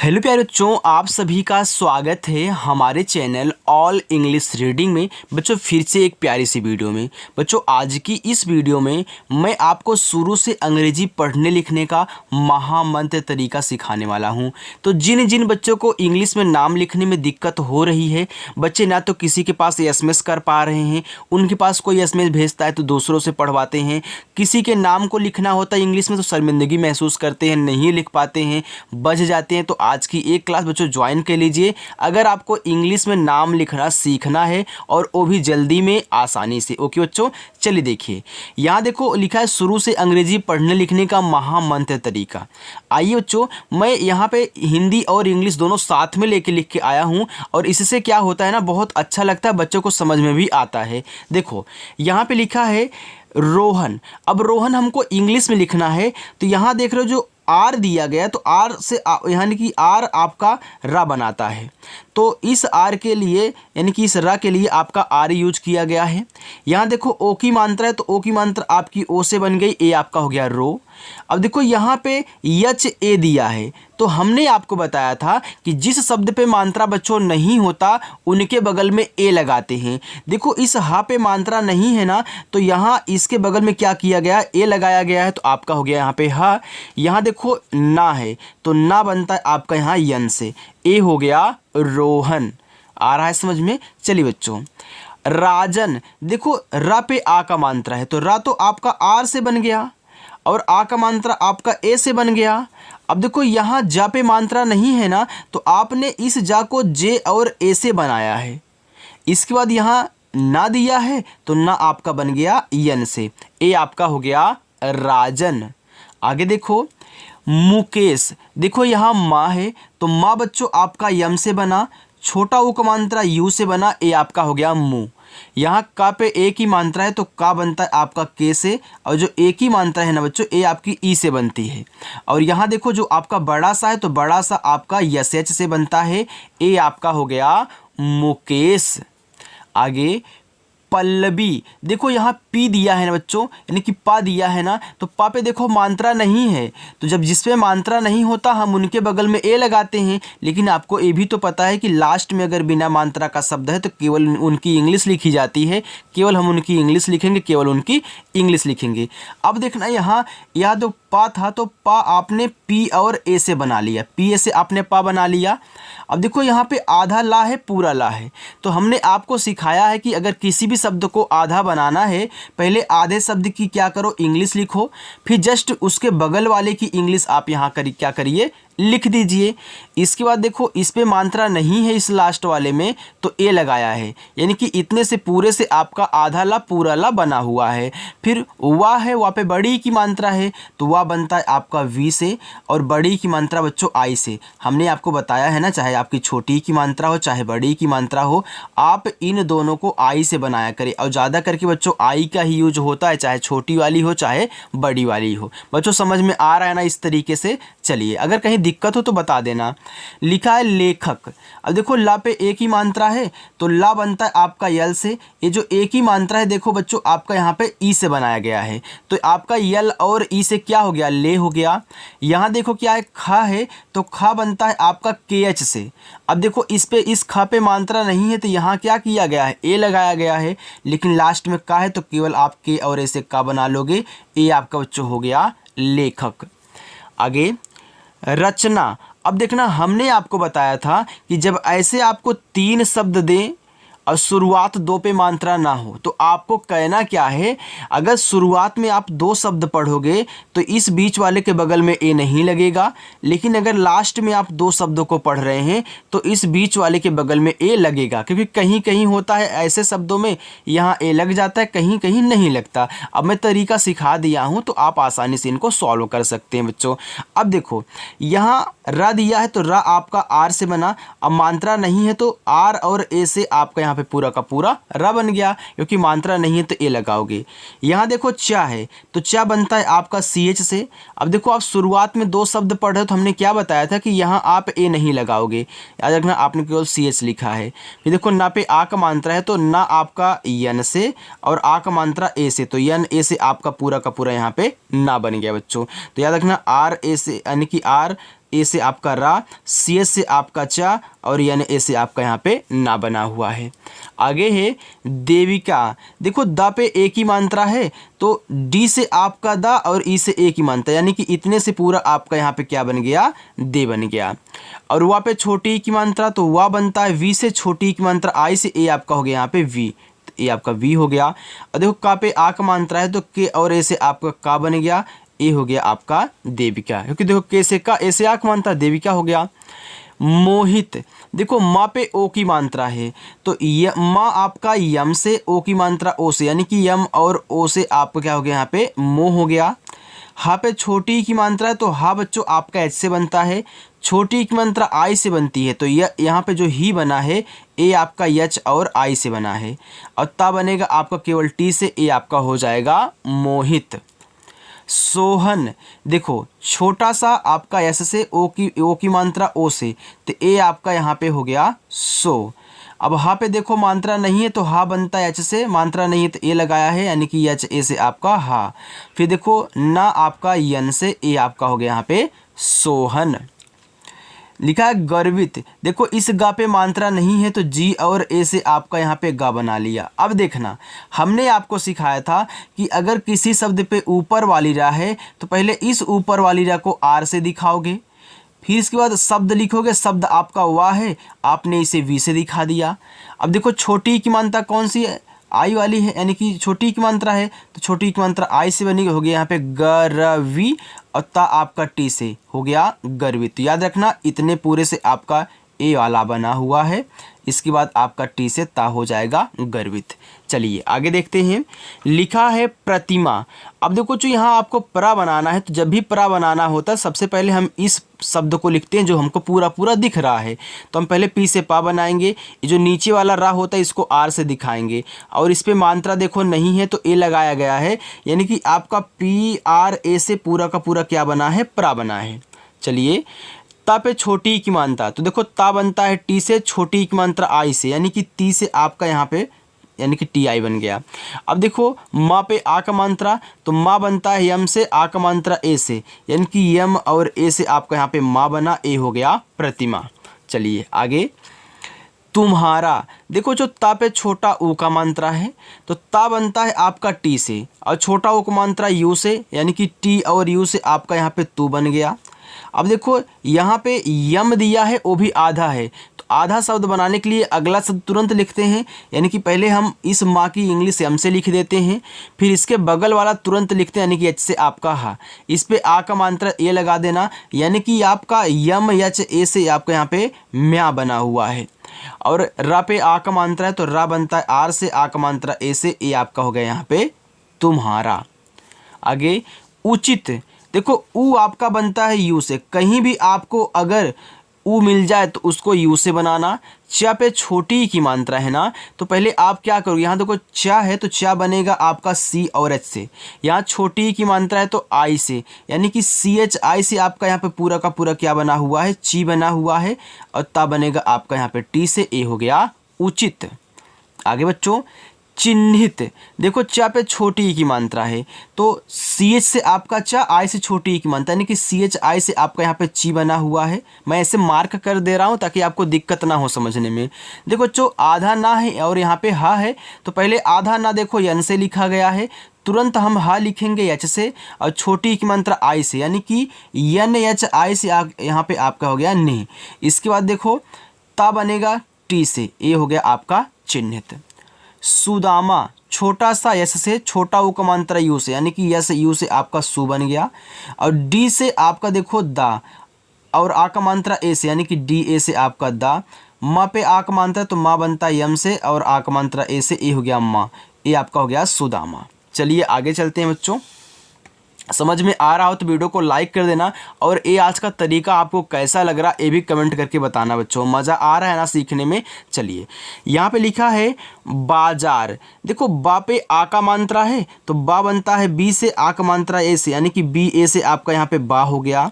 Hello प्यारे बच्चों, आप सभी का स्वागत है हमारे चैनल ऑल इंग्लिश रीडिंग में। बच्चों फिर से एक प्यारी सी वीडियो में। बच्चों आज की इस वीडियो में मैं आपको शुरू से अंग्रेजी पढ़ने लिखने का महामंत्र तरीका सिखाने वाला हूं। तो जिन जिन बच्चों को इंग्लिश में नाम लिखने में दिक्कत हो रही है, बच्चे ना तो किसी के पास एसएमएस कर पा रहे हैं, उनके पास कोई एसएमएस भेजता है तो दूसरों से पढ़वाते हैं, किसी के नाम को लिखना होता है इंग्लिश में तो शर्मिंदगी महसूस करते हैं, नहीं लिख पाते हैं, बच जाते हैं। तो आज की एक क्लास बच्चों ज्वाइन कर लीजिए अगर आपको इंग्लिश में नाम लिखना सीखना है और वो भी जल्दी में आसानी से। ओके बच्चों, चलिए देखिए यहाँ देखो लिखा है शुरू से अंग्रेजी पढ़ने लिखने का महामंत्र तरीका। आइए बच्चों, मैं यहाँ पे हिंदी और इंग्लिश दोनों साथ में लेके लिख के आया हूँ और इससे क्या होता है ना, बहुत अच्छा लगता है, बच्चों को समझ में भी आता है। देखो यहाँ पे लिखा है रोहन। अब रोहन हमको इंग्लिश में लिखना है तो यहाँ देख रहे हो जो आर दिया गया तो आर से यानी कि आर आपका रा बनाता है, तो इस आर के लिए यानी कि इस रा के लिए आपका आर यूज किया गया है। यहाँ देखो ओ की मात्रा है तो ओ की मात्रा आपकी ओ से बन गई, ए आपका हो गया रो। अब देखो यहाँ पे एच ए दिया है तो हमने आपको बताया था कि जिस शब्द पे मात्रा बच्चों नहीं होता उनके बगल में ए लगाते हैं। देखो इस हा पे मात्रा नहीं है ना, तो यहाँ इसके बगल में क्या किया गया, ए लगाया गया है, तो आपका हो गया यहाँ पे हा। यहाँ देखो ना है तो ना बनता है आपका यहाँ यन से, ए हो गया रोहन। आ रहा है समझ में? चलिए बच्चों राजन, देखो रा पे आ का मात्रा है तो रा तो आपका आर से बन गया और आ का मात्रा आपका ए से बन गया। अब देखो यहाँ जा पे मात्रा नहीं है ना, तो आपने इस जा को जे और ए से बनाया है। इसके बाद यहाँ ना दिया है तो ना आपका बन गया यन से, ए आपका हो गया राजन। आगे देखो मुकेश, देखो यहाँ माँ है तो माँ बच्चों आपका यम से बना, छोटा ऊ का मात्रा यू से बना, ए आपका हो गया मुँह। यहाँ का पे ए की मात्रा है तो का बनता है आपका के से, और जो ए की मात्रा है ना बच्चों ए आपकी ई से बनती है। और यहाँ देखो जो आपका बड़ा सा है तो बड़ा सा आपका यस एच से बनता है, ए आपका हो गया मुकेश। आगे पल्लवी, देखो यहाँ पी दिया है ना बच्चों यानी कि पा दिया है ना, तो पा पे देखो मात्रा नहीं है, तो जब जिसपे मात्रा नहीं होता हम उनके बगल में ए लगाते हैं। लेकिन आपको ये भी तो पता है कि लास्ट में अगर बिना मात्रा का शब्द है तो केवल उनकी इंग्लिश लिखी जाती है, केवल हम उनकी इंग्लिश लिखेंगे, केवल उनकी इंग्लिश लिखेंगे। अब देखना यहाँ तो पा था तो पा आपने पी और ए से बना लिया, पी ए से आपने पा बना लिया। अब देखो यहाँ पे आधा ला है पूरा ला है, तो हमने आपको सिखाया है कि अगर किसी भी शब्द को आधा बनाना है पहले आधे शब्द की क्या करो इंग्लिश लिखो, फिर जस्ट उसके बगल वाले की इंग्लिश आप यहाँ क्या करिए लिख दीजिए। इसके बाद देखो इस पे मात्रा नहीं है इस लास्ट वाले में तो ए लगाया है, यानी कि इतने से पूरे से आपका आधा ला पूरा ला बना हुआ है। फिर वाह है, वाह पे बड़ी की मात्रा है तो वाह बनता है आपका वी से, और बड़ी की मात्रा बच्चों आई से। हमने आपको बताया है ना, चाहे आपकी छोटी की मात्रा हो चाहे बड़ी की मात्रा हो, आप इन दोनों को आई से बनाया करें। और ज़्यादा करके बच्चों आई का ही यूज होता है, चाहे छोटी वाली हो चाहे बड़ी वाली हो। बच्चों समझ में आ रहा है ना इस तरीके से? चलिए अगर कहीं दिक्कत हो तो बता देना। लिखा है लेखक, अब देखो ला पे एक ही मात्रा है तो ला बनता है आपका यल से, ये जो एक ही मात्रा है देखो बच्चों आपका यहाँ पे ई से बनाया गया है, तो आपका यल और ई से क्या हो गया, ले हो गया। यहाँ देखो क्या है, खा है तो खा बनता है आपका के एच से। अब देखो इस पे इस खा पे मात्रा नहीं है तो यहाँ क्या किया गया है, ए लगाया गया है, लेकिन लास्ट में का है तो केवल आप के और ए से का बना लोगे, ए आपका बच्चों हो गया लेखक। आगे रचना, अब देखना हमने आपको बताया था कि जब ऐसे आपको 3 शब्द दें और शुरुआत 2 पे मात्रा ना हो तो आपको कहना क्या है, अगर शुरुआत में आप 2 शब्द पढ़ोगे तो इस बीच वाले के बगल में ए नहीं लगेगा, लेकिन अगर लास्ट में आप 2 शब्दों को पढ़ रहे हैं तो इस बीच वाले के बगल में ए लगेगा, क्योंकि कहीं कहीं होता है ऐसे शब्दों में यहाँ ए लग जाता है, कहीं कहीं नहीं लगता। अब मैं तरीका सिखा दिया हूँ तो आप आसानी से इनको सॉल्व कर सकते हैं बच्चों। अब देखो यहाँ रा दिया है तो रा आपका आर से बना, अब मात्रा नहीं है तो आर और ए से आपका यहाँ पे पूरा का पूरा रा बन गया, क्योंकि मात्रा नहीं है तो ए लगाओगे। यहाँ देखो चा है तो चा बनता है आपका सी एच से। अब देखो आप शुरुआत में 2 शब्द पढ़ रहे हो तो हमने क्या बताया था कि यहाँ आप ए नहीं लगाओगे, याद रखना आपने केवल सी एच लिखा है। फिर देखो ना पे आ का मात्रा है तो ना आपका यन से और आ का मात्रा ए से, तो यन ए से आपका पूरा का पूरा यहाँ पे ना बन गया बच्चों। तो याद रखना आर ए से यानी कि आर ए से आपका रा, सी एच से आपका चा और यानी ए से आपका यहाँ पे ना बना हुआ है। आगे है देविका। देखो दा पे एक ही मात्रा है तो डी से आपका दा और ई से एक ही मात्रा, यानी कि इतने से पूरा आपका यहाँ पे क्या बन गया, दे बन गया। और वा पे छोटी ई की मात्रा तो वा बनता है वी से, छोटी ई की मात्रा आई से, ए आपका हो गया यहाँ पे वी, ये आपका वी हो गया। और देखो का पे आ का मात्रा है तो के और ए से आपका का बन गया, ए हो गया आपका देविका, क्योंकि देखो के से का, ए से आ का मात्रा, देविका हो गया। मोहित। देखो माँ पे ओ की मात्रा है तो माँ आपका यम से, ओ की मात्रा ओ से, यानी कि यम और ओ से आपका क्या हो गया यहाँ पे मो हो गया। हा पे छोटी की मात्रा है तो हा बच्चों आपका एच से बनता है, छोटी की मात्रा आई से बनती है तो यहाँ पे जो ही बना है ए आपका यच और आई से बना है। और ता बनेगा आपका केवल टी से, ए आपका हो जाएगा मोहित। सोहन। देखो छोटा सा आपका एस से, ओ की मात्रा ओ से, तो ए आपका यहाँ पे हो गया सो। अब हा पे देखो मात्रा नहीं है तो हा बनता है एच से, मात्रा नहीं है तो ए लगाया है, यानी कि एच, ए से आपका हा। फिर देखो ना आपका यन से, ए आपका हो गया यहाँ पे सोहन। लिखा है गर्वित। देखो इस गा पे मात्रा नहीं है तो जी और ए से आपका यहाँ पे गा बना लिया। अब देखना हमने आपको सिखाया था कि अगर किसी शब्द पे ऊपर वाली रा है तो पहले इस ऊपर वाली रा को आर से दिखाओगे, फिर इसके बाद शब्द लिखोगे, शब्द आपका वाह है, आपने इसे वी से दिखा दिया। अब देखो छोटी की मात्रा कौन सी है, आई वाली है, यानी कि छोटी की मात्रा है तो छोटी की मात्रा आई से बनेगी, हो गया यहाँ पे गरवी, और ता आपका टी से हो गया गर्वित। तो याद रखना इतने पूरे से आपका ए वाला बना हुआ है, इसके बाद आपका टी से ता हो जाएगा गर्वित। चलिए आगे देखते हैं। लिखा है प्रतिमा। अब देखो जो यहाँ आपको प्रा बनाना है तो जब भी प्रा बनाना होता है सबसे पहले हम इस शब्द को लिखते हैं जो हमको पूरा पूरा दिख रहा है, तो हम पहले पी से पा बनाएंगे, ये जो नीचे वाला रा होता है इसको आर से दिखाएंगे, और इस पे मात्रा देखो नहीं है तो ए लगाया गया है, यानी कि आपका पी आर ए से पूरा का पूरा क्या बना है, प्रा बना है। चलिए ता पे छोटी की मात्रा तो देखो ता बनता है टी से, छोटी की मात्रा आई से, यानी कि ती से आपका यहाँ पे यानी कि टी आई बन गया। अब देखो माँ पे आ का मात्रा तो माँ बनता है यम से, आ का मात्रा ए से, यानी कि यम और ए से आपका यहाँ पे माँ बना, ए हो गया प्रतिमा। चलिए आगे। तुम्हारा। देखो जो ता पे छोटा ऊ का मात्रा है तो ता बनता है आपका टी से, और छोटा ऊ का मात्रा यू से, यानी कि टी और यू से आपका यहाँ पे तू बन गया। अब देखो यहाँ पे यम दिया है वो भी आधा है, तो आधा शब्द बनाने के लिए अगला शब्द तुरंत लिखते हैं, यानी कि पहले हम इस माँ की इंग्लिश यम से लिख देते हैं, फिर इसके बगल वाला तुरंत लिखते हैं, यानी कि एच से आपका हा, इस पे आ का मात्रा ए लगा देना, यानी कि आपका यम एच ए से आपका यहाँ पे म्या बना हुआ है। और रा पे आ का मात्रा है तो रा बनता है आर से, आ का मात्रा ए से, ए आपका हो गया यहाँ पे तुम्हारा। आगे उचित। देखो ऊ आपका बनता है यू से, कहीं भी आपको अगर ऊ मिल जाए तो उसको यू से बनाना। चा पे छोटी की मात्रा है ना तो पहले आप क्या करोगे, यहाँ देखो चा है तो चा बनेगा आपका सी और एच से, यहाँ छोटी की मात्रा है तो आई से, यानी कि सी एच आई से आपका यहाँ पे पूरा का पूरा क्या बना हुआ है, ची बना हुआ है, और ता बनेगा आपका यहाँ पे टी से, ए हो गया उचित। आगे बच्चों चिन्हित। देखो चा पे छोटी ई की मात्रा है तो सी एच से आपका चा, आई से छोटी ई की मात्रा, यानी कि सी एच आई से आपका यहाँ पे ची बना हुआ है। मैं ऐसे मार्क कर दे रहा हूँ ताकि आपको दिक्कत ना हो समझने में। देखो जो आधा ना है और यहाँ पे हा है तो पहले आधा ना देखो यन से लिखा गया है, तुरंत हम हा लिखेंगे एच से, और छोटी की मात्रा आई से, यानी कि यन एच आई से यहाँ पे आपका हो गया नहीं। इसके बाद देखो ता बनेगा टी से, ए हो गया आपका चिन्हित। सुदामा। छोटा सा यस से, छोटा ऊ का मात्रा यू से, यानी कि यस यू से आपका सु बन गया। और डी से आपका देखो दा, और आ का मात्रा ए से, यानी कि डी ए से आपका दा। माँ पे आ का मात्रा तो माँ बनता है यम से, और आ का मात्रा ए से, ए हो गया माँ, ए आपका हो गया सुदामा। चलिए आगे चलते हैं बच्चों। समझ में आ रहा हो तो वीडियो को लाइक कर देना, और ये आज का तरीका आपको कैसा लग रहा है ये भी कमेंट करके बताना बच्चों, मज़ा आ रहा है ना सीखने में। चलिए यहाँ पे लिखा है बाजार। देखो बा पे आ का मात्रा है तो बा बनता है बी से, आ का मात्रा ए से, यानी कि बी ए से आपका यहाँ पे बा हो गया।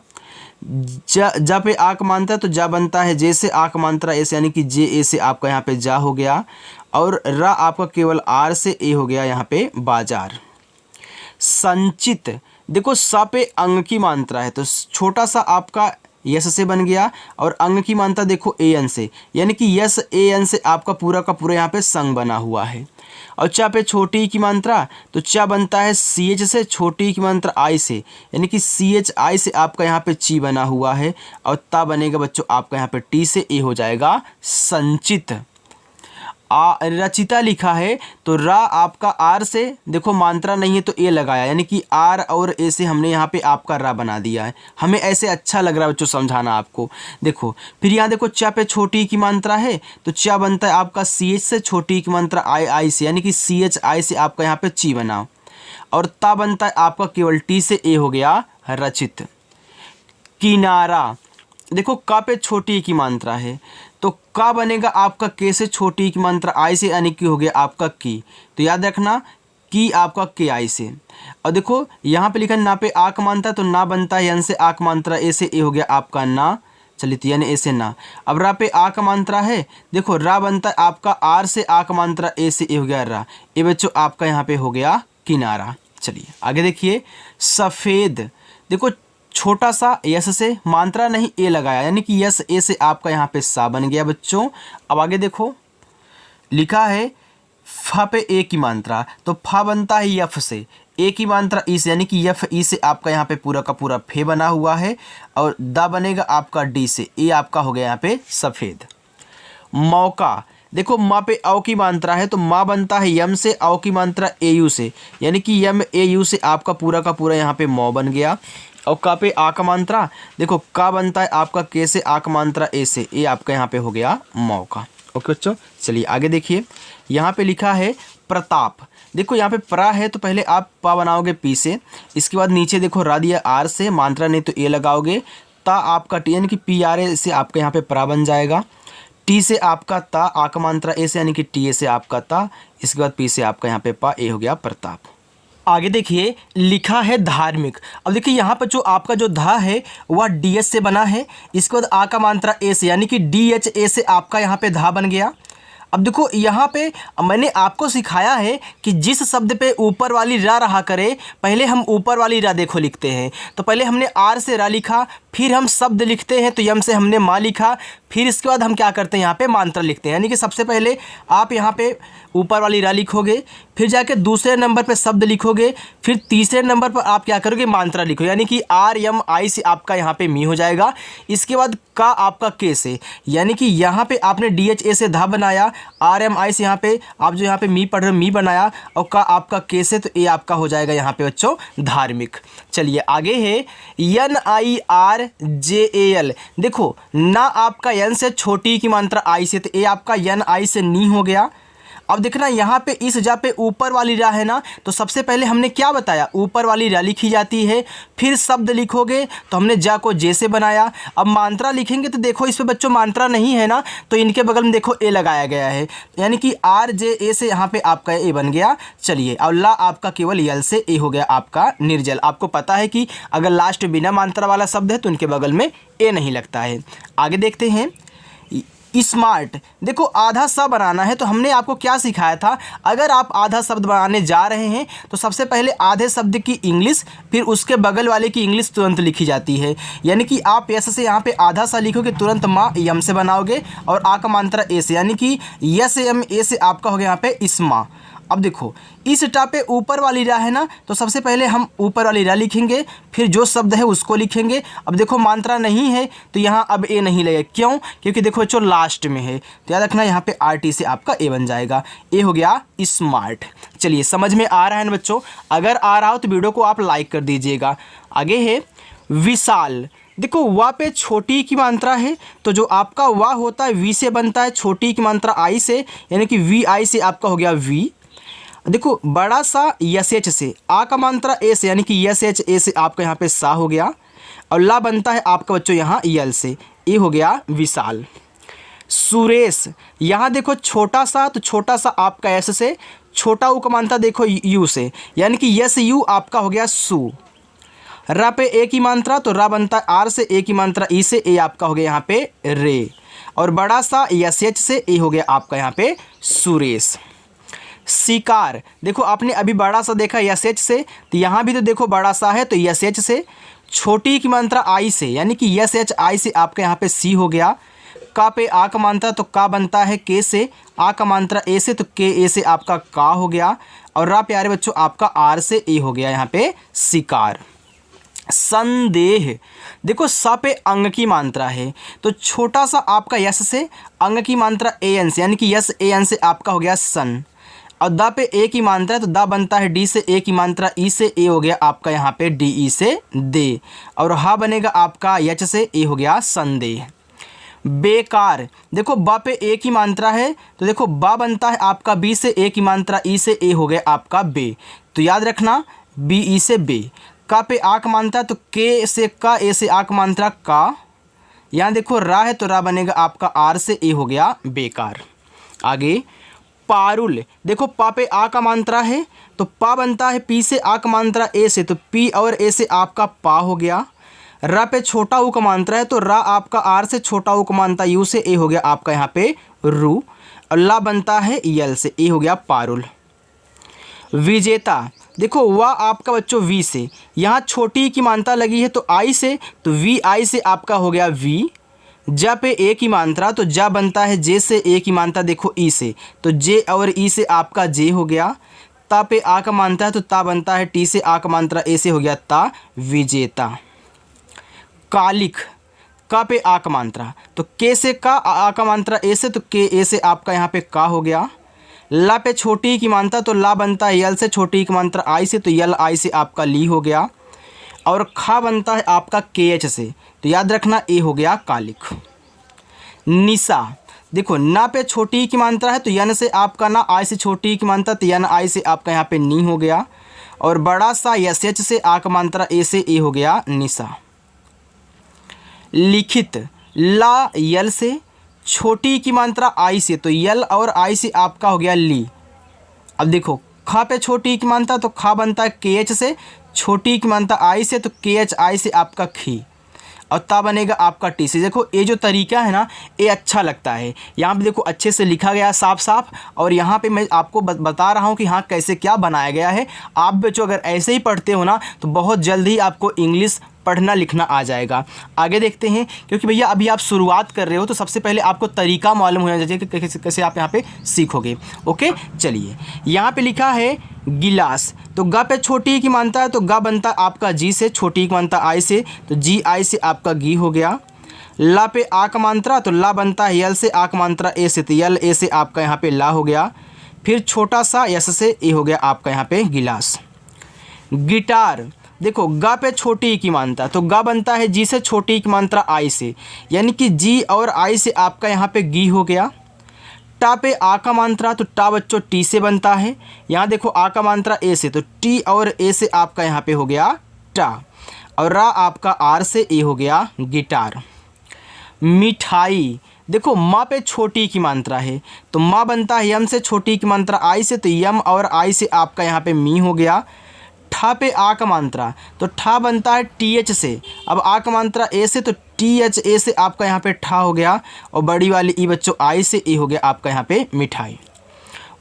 जा पे आ का मात्रा है तो जा बनता है जे से, आ का मात्रा ए से, यानी कि जे ए से आपका यहाँ पे जा हो गया। और रा आपका केवल आर से, ए हो गया यहाँ पे बाजार। संचित। देखो सा पे अंग की मात्रा है तो छोटा सा आपका यस से बन गया, और अंग की मात्रा देखो ए एन से, यानी कि यस ए एन से आपका पूरा का पूरा यहाँ पे संग बना हुआ है। और चा पे छोटी की मात्रा, तो चा बनता है सी एच से, छोटी की मात्रा आई से, यानी कि सी एच आई से आपका यहाँ पे ची बना हुआ है, और ता बनेगा बच्चों आपका यहाँ पे टी से, ए हो जाएगा संचित। रचिता लिखा है, तो रा आपका आर से, देखो मात्रा नहीं है तो ए लगाया, यानी कि आर और ए से हमने यहाँ पे आपका रा बना दिया है। हमें ऐसे अच्छा लग रहा है बच्चों समझाना आपको। देखो फिर यहाँ देखो चा पे छोटी की मात्रा है, तो चा बनता है आपका सी एच से, छोटी की मात्रा आई आई से, यानी कि सी एच आई से आपका यहाँ पे ची बना, और ता बनता है आपका केवल टी से, ए हो गया रचित। किनारा, देखो का पे छोटी की मात्रा है, तो का बनेगा आपका के से, छोटी की मात्रा आई से, यानी कि हो गया आपका की, तो याद रखना की आपका के आई से। और देखो यहाँ पे लिखा ना पे आ का मात्रा, तो ना बनता है यन से आ का मात्रा ए से, ए हो गया आपका ना, चलिए तो यानी ए से ना। अब रा पे आ का मात्रा है, देखो रा बनता है आपका आर से, आ का मात्रा ए से, ए हो गया रा, ये बच्चों आपका यहाँ पे हो गया किनारा। चलिए आगे देखिए, सफ़ेद, देखो छोटा सा यस से, मात्रा नहीं ए लगाया, यानी कि यस ए से आपका यहाँ पे सा बन गया बच्चों। अब आगे देखो लिखा है फा पे ए की मात्रा, तो फा बनता है यफ से, ए की मात्रा ई से, यानी कि यफ ई से आपका यहाँ पे पूरा का पूरा फे बना हुआ है, और दा बनेगा आपका डी से, ए आपका हो गया यहाँ पे सफ़ेद। मौका, देखो माँ पे औ की मात्रा है, तो माँ बनता है यम से, औ की मात्रा ए यू से, यानी कि यम ए यू से आपका पूरा का पूरा यहाँ पे मौ बन गया। और का पे आ का मात्रा, देखो का बनता है आपका के से, आ का मात्रा ए से, ए आपका यहाँ पे हो गया मौका। ओके बच्चों, चलिए आगे देखिए, यहाँ पे लिखा है प्रताप, देखो यहाँ पे प्रा है तो पहले आप पा बनाओगे पी से, इसके बाद नीचे देखो रा दिया आर से, मात्रा नहीं तो ए लगाओगे, ता आपका टी, यानी कि पी आर ए से आपका यहाँ पे प्रा बन जाएगा, टी से आपका ता, आ का मात्रा ए से, यानी कि टी ए से आपका ता, इसके बाद पी से आपका यहाँ पे पा, ए हो गया प्रताप। आगे देखिए लिखा है धार्मिक। अब देखिए यहाँ पर जो आपका जो धा है वह डी एच से बना है, इसके बाद आ का मात्रा ए से, यानी कि डी एच ए से आपका यहाँ पे धा बन गया। अब देखो यहाँ पे मैंने आपको सिखाया है कि जिस शब्द पे ऊपर वाली रा रहा करे, पहले हम ऊपर वाली रा देखो लिखते हैं, तो पहले हमने आर से रा लिखा, फिर हम शब्द लिखते हैं तो यम से हमने माँ लिखा, फिर इसके बाद हम क्या करते हैं यहाँ पे मात्रा लिखते हैं, यानी कि सबसे पहले आप यहाँ पे ऊपर वाली रा लिखोगे, फिर जाके दूसरे नंबर पे शब्द लिखोगे, फिर तीसरे नंबर पर आप क्या करोगे मात्रा लिखो, यानी कि आर यम आई से आपका यहाँ पे मी हो जाएगा। इसके बाद का आपका के से, यानी कि यहाँ पे आपने डी एच ए से धा बनाया, आर एम आई से यहाँ पे आप जो यहाँ पे मी पढ़ रहे हो मी बनाया, और का आपका के से, तो ए आपका हो जाएगा यहाँ पे बच्चों धार्मिक। चलिए आगे है N I R J A L, देखो ना आपका एन से, छोटी की मात्रा आई से, तो ए आपका एन आई से नी हो गया। अब देखना यहाँ पे इस जा पे ऊपर वाली रा है ना, तो सबसे पहले हमने क्या बताया, ऊपर वाली रा लिखी जाती है, फिर शब्द लिखोगे तो हमने जा को जे से बनाया। अब मात्रा लिखेंगे तो देखो इस पे बच्चों मात्रा नहीं है ना, तो इनके बगल में देखो ए लगाया गया है, यानी कि आर जे ए से यहाँ पे आपका ए बन गया। चलिए और ला आपका केवल यल से, ए हो गया आपका निर्जल। आपको पता है कि अगर लास्ट बिना मात्रा वाला शब्द है तो उनके बगल में ए नहीं लगता है। आगे देखते हैं स्मार्ट, देखो आधा सा बनाना है, तो हमने आपको क्या सिखाया था, अगर आप आधा शब्द बनाने जा रहे हैं तो सबसे पहले आधे शब्द की इंग्लिश, फिर उसके बगल वाले की इंग्लिश तुरंत लिखी जाती है, यानी कि आप यस से यहाँ पे आधा सा लिखोगे, तुरंत माँ यम से बनाओगे, और आ का मात्रा ए से, यानी कि यस एम ए से आपका हो गया यहाँ पे इस्मा। अब देखो इस टा पे ऊपर वाली रा है ना, तो सबसे पहले हम ऊपर वाली रा लिखेंगे, फिर जो शब्द है उसको लिखेंगे। अब देखो मात्रा नहीं है तो यहाँ अब ए नहीं लगेगा, क्यों, क्योंकि देखो बच्चों लास्ट में है, तो याद रखना यहाँ पे आर टी से आपका ए बन जाएगा, ए हो गया स्मार्ट। चलिए समझ में आ रहा है ना बच्चों, अगर आ रहा हो तो वीडियो को आप लाइक कर दीजिएगा। आगे है विशाल, देखो वा पे छोटी की मात्रा है, तो जो आपका वा होता है वी से बनता है, छोटी की मात्रा आई से, यानी कि वी आई से आपका हो गया वी। देखो बड़ा सा यस एच से, आ का मात्रा ए से, यानी कि यस एच ए से आपका यहाँ पे सा हो गया, और ला बनता है आपका बच्चों यहाँ यल से, ए हो गया विशाल। सुरेश, यहाँ देखो छोटा सा, तो छोटा सा आपका एस से, छोटा ऊ का मात्रा देखो यू से, यानी कि यस यू आपका हो गया सु। रा पे ए की मात्रा, तो रा बनता है आर से, ए की मात्रा ई से, ए आपका हो गया यहाँ पे रे, और बड़ा सा यस एच से, ए हो गया आपका यहाँ पे सुरेश। शिकार, देखो आपने अभी बड़ा सा देखा यस एच से, तो यहाँ भी तो देखो बड़ा सा है तो यस एच से, छोटी की मात्रा आई से, यानी कि यस एच आई से आपका यहाँ पे सी हो गया। का पे आ का मात्रा तो का बनता है के से, आ का मात्रा ए से तो के ए से आपका का हो गया। और रा प्यारे बच्चों आपका आर से ए हो गया यहाँ पे शिकार। संदेह, देखो स पे अंग की मात्रा है तो छोटा सा आपका यस से, अंग की मात्रा ए एन से, यानी कि यस ए एन से आपका हो गया सन। और द पे ए की मात्रा है तो द बनता है डी से, ए की मात्रा ई से, ए हो गया आपका यहाँ पे डी ई से दे। और हा बनेगा आपका यच से, ए हो गया संदेह। बेकार, देखो ब पे ए की मात्रा है तो देखो बा बनता है आपका बी से, ए की मात्रा ई से, ए हो गया आपका बे। तो याद रखना बी ई से बे। का पे आ का मात्रा तो के से का, ए से आ का मात्रा का। यहाँ देखो रा है तो रा बनेगा आपका आर से, ए हो गया बेकार। आगे पारुल, देखो पा पे आ का मात्रा है तो पा बनता है पी से, आ का मात्रा ए से तो पी और ए से आपका पा हो गया। रा पे छोटा ऊ का मात्रा है तो रा आपका आर से, छोटा ऊ का मात्रा यू से, ए हो गया आपका यहाँ पे रू। और ला बनता है यल से, ए हो गया पारुल। विजेता, देखो वाह आपका बच्चों वी से, यहाँ छोटी की मात्रा लगी है तो आई से, तो वी आई से आपका हो गया वी। जा पे ए की मात्रा तो जा बनता है जे से, ए की मात्रा देखो ई से तो जे और ई से आपका जे हो गया। ता पे आ का मात्रा है तो ता बनता है टी से, आ का मात्रा ए से हो गया ता विजेता। कालिक, का पे आ का मात्रा तो के से का, आ का मात्रा ए से तो के ए से आपका यहाँ पे का हो गया। ला पे छोटी की मात्रा तो ला बनता है यल से, छोटी की मात्रा आई से तो यल आई से आपका ली हो गया। और खा बनता है आपका के एच से तो याद रखना ए हो गया कालिक। निशा, देखो ना पे छोटी की मात्रा है तो यन से आपका ना, आई से छोटी की मात्रा तो यन आई से आपका यहाँ पे नी हो गया। और बड़ा सा यस एच से आ का मात्रा ए से, ए हो गया निशा। लिखित, ला यल से, छोटी की मात्रा आई से तो यल और आई से आपका हो गया ली। अब देखो खा पे छोटी की मात्रा तो खा बनता है के एच से, छोटी की मात्रा आई से तो के एच आई से आपका खी। और ता बनेगा आपका टी से। देखो ये जो तरीका है ना ये अच्छा लगता है, यहाँ पे देखो अच्छे से लिखा गया साफ साफ। और यहाँ पे मैं आपको बता रहा हूँ कि हाँ कैसे क्या बनाया गया है। आप बच्चों अगर ऐसे ही पढ़ते हो ना तो बहुत जल्द ही आपको इंग्लिश पढ़ना लिखना आ जाएगा। आगे देखते हैं, क्योंकि भैया अभी आप शुरुआत कर रहे हो तो सबसे पहले आपको तरीका मालूम होना चाहिए कि कैसे आप यहाँ पे सीखोगे। ओके चलिए, यहाँ पे लिखा है गिलास, तो गा पे छोटी की मात्रा है तो गा बनता आपका जी से, छोटी की मात्रा आई से तो जी आई से आपका गी हो गया। ला पे आ का मात्रा तो ला बनता है यल से, आ का मात्रा ए से तो यल ए से आपका यहाँ पे ला हो गया। फिर छोटा सा यस से ए हो गया आपका यहाँ पे गिलास। गिटार, देखो गा पे छोटी की मात्रा तो गा बनता है जी से, छोटी की मात्रा आई से, यानी कि जी और आई से आपका यहाँ पे गी हो गया। टा पे आ का मात्रा तो टा बच्चों टी से बनता है, यहाँ देखो आ का मात्रा ए से तो टी और ए से आपका यहाँ पे हो गया टा। और रा आपका आर से ए हो गया गिटार। मिठाई, देखो माँ पे छोटी की मात्रा है तो माँ बनता है यम से, छोटी की मात्रा आई से तो यम और आई से आपका यहाँ पे मी हो गया। ठा पे आ का मात्रा तो ठा बनता है टी एच से, अब आ का मात्रा ए से तो टी एच ए से आपका यहाँ पे ठा हो गया। और बड़ी वाली ई बच्चों आई से ए हो गया आपका यहाँ पे मिठाई।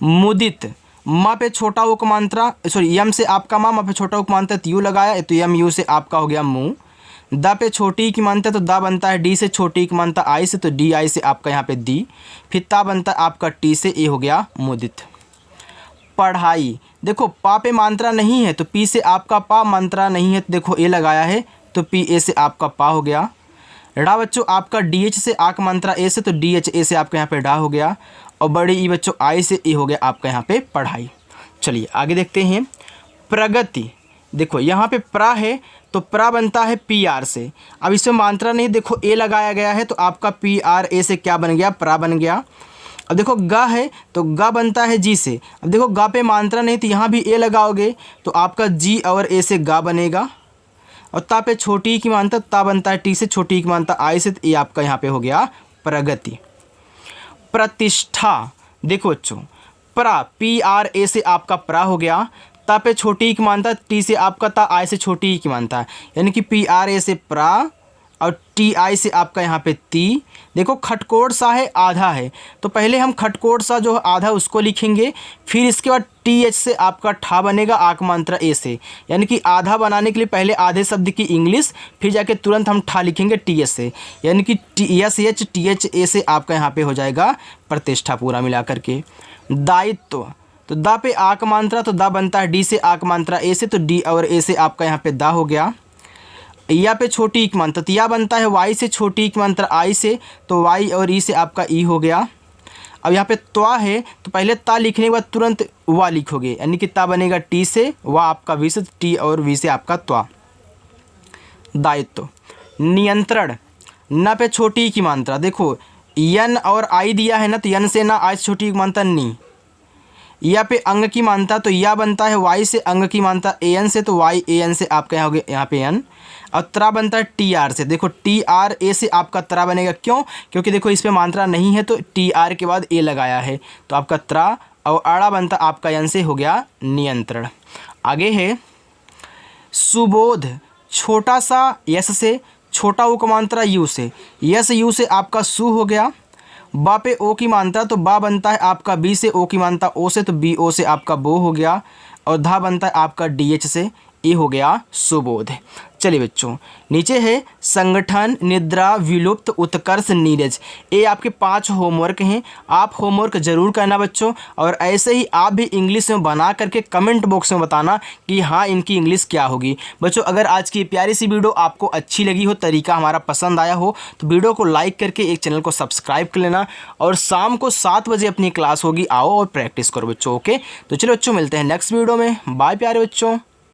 मुदित, माँ पे छोटा वो का मात्रा सॉरी यम से आपका माँ पे छोटा वो का मात्रा तो यू लगाया तो यम यू से आपका हो गया मुँह। दा पे छोटी की मात्रा तो दा बनता है डी से, छोटी की मात्रा आई से तो डी आई से आपका यहाँ पे दी। फिर ता बनता है आपका टी से ए हो गया मुदित। पढ़ाई, देखो पा पे मात्रा नहीं है तो पी से आपका पा, मात्रा नहीं है तो देखो ए लगाया है तो पी ए से आपका पा हो गया। डा बच्चों आपका डी एच से आ का मात्रा ए से तो डी एच ए से आपका यहाँ पे डा हो गया। और बड़ी ई बच्चों आई से ए हो गया आपका यहाँ पे पढ़ाई। चलिए आगे देखते हैं। प्रगति, देखो यहाँ पे प्रा है तो प्रा बनता है पी आर से, अब इसमें मात्रा नहीं देखो ए लगाया गया है तो आपका पी आर ए से क्या बन गया प्रा बन गया। अब देखो गा है तो गा बनता है जी से, अब देखो गा पे मात्रा नहीं तो यहाँ भी ए लगाओगे तो आपका जी और ए से गा बनेगा। और ता पे छोटी की मात्रा ता बनता है टी से, छोटी की मात्रा आई से तो ये आपका यहाँ पे हो गया प्रगति। प्रतिष्ठा, देखो बच्चों प्रा पी आर ए से आपका प्रा हो गया, ता पे छोटी की मात्रा टी से आपका ता आई से छोटी की मात्रा, यानी कि पी आर ए से प्रा और टी आई से आपका यहाँ पे ती। देखो खटकोट सा है, आधा है, तो पहले हम खटकोट सा जो आधा उसको लिखेंगे, फिर इसके बाद टी एच से आपका ठा बनेगा आक मात्रा ए से, यानी कि आधा बनाने के लिए पहले आधे शब्द की इंग्लिश, फिर जाके तुरंत हम ठा लिखेंगे टी एच से, यानी कि T S H T H A से आपका यहाँ पे हो जाएगा प्रतिष्ठा पूरा मिला करके। दायित्व, तो दा पे आक मात्रा, तो दा बनता है डी से, आक मात्रा ए से, तो डी और ए से आपका यहाँ पे दा हो गया। या पे छोटी इक मात्रा, तो या बनता है वाई से, छोटी इक मात्रा आई से, तो वाई और ई से आपका ई हो गया। अब यहाँ पे त्वा है, तो पहले ता लिखने के बाद तुरंत वा लिखोगे, यानी कि ता बनेगा टी से, वा आपका वी से, टी और वी से आपका त्वा। दायित्व। नियंत्रण, न पे छोटी ई की मात्रा, देखो यन और आई दिया है ना, तो यन से ना आज छोटी मात्रा नी। या पे अंग की मात्रा, तो या बनता है वाई से, अंग की मात्रा ए एन से, तो वाई ए एन से आपका यहाँ हो गया यहाँ पे एन। और त्रा बनता है टी आर से, देखो टी आर ए से आपका त्रा बनेगा, क्यों? क्योंकि देखो इस पे मात्रा नहीं है, तो टी आर के बाद ए लगाया है, तो आपका त्रा। और आड़ा बनता आपका एन से, हो गया नियंत्रण। आगे है सुबोध, छोटा सा यस से, छोटा ऊ का मात्रा यू से, यस यू से आपका सु हो गया। बा पे ओ की मात्रा, तो बा बनता है आपका बी से, ओ की मात्रा ओ से, तो बी ओ से आपका बो हो गया। और धा बनता है आपका डी एच से, ये हो गया सुबोध। चलिए बच्चों, नीचे है संगठन, निद्रा, विलुप्त, उत्कर्ष, नीरज। ये आपके 5 होमवर्क हैं, आप होमवर्क ज़रूर करना बच्चों। और ऐसे ही आप भी इंग्लिश में बना करके कमेंट बॉक्स में बताना कि हाँ इनकी इंग्लिश क्या होगी। बच्चों अगर आज की प्यारी सी वीडियो आपको अच्छी लगी हो, तरीका हमारा पसंद आया हो, तो वीडियो को लाइक करके एक चैनल को सब्सक्राइब कर लेना। और शाम को 7 बजे अपनी क्लास होगी, आओ और प्रैक्टिस करो बच्चों। ओके, तो चलो बच्चों मिलते हैं नेक्स्ट वीडियो में। बाय प्यारे बच्चों।